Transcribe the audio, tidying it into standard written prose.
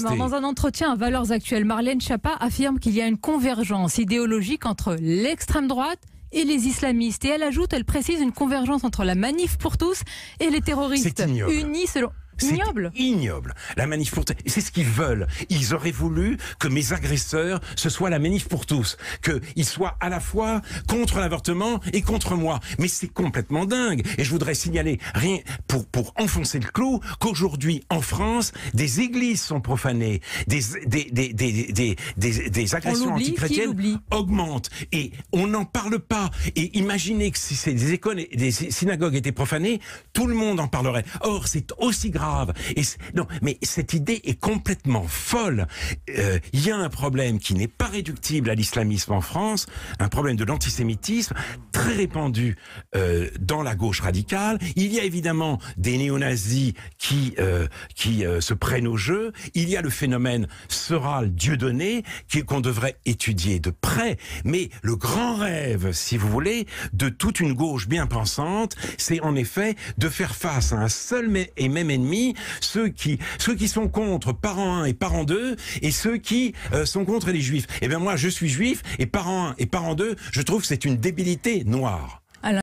Justement, dans un entretien à Valeurs Actuelles, Marlène Schiappa affirme qu'il y a une convergence idéologique entre l'extrême droite et les islamistes. Et elle précise une convergence entre la Manif pour tous et les terroristes. C'est ignoble. Unis selon... Ignoble. C'est ignoble. La manif pour tous, c'est ce qu'ils veulent. Ils auraient voulu que mes agresseurs, ce soit la manif pour tous. Qu'ils soient à la fois contre l'avortement et contre moi. Mais c'est complètement dingue. Et je voudrais signaler, rien pour enfoncer le clou, qu'aujourd'hui, en France, des églises sont profanées. Des agressions antichrétiennes augmentent. Et on n'en parle pas. Et imaginez que si des écoles et des synagogues étaient profanées, tout le monde en parlerait. Or, c'est aussi grave. Non, mais cette idée est complètement folle. Il y a un problème qui n'est pas réductible à l'islamisme en France, un problème de l'antisémitisme très répandu dans la gauche radicale. Il y a évidemment des néo-nazis qui se prennent au jeu. Il y a le phénomène Soral Dieudonné qu'on devrait étudier de près. Mais le grand rêve, si vous voulez, de toute une gauche bien pensante, c'est en effet de faire face à un seul et même ennemi, ceux qui sont contre parent 1 et parent 2 et ceux qui sont contre les juifs. Eh bien moi je suis juif et parent 1 et parent 2, je trouve que c'est une débilité noire.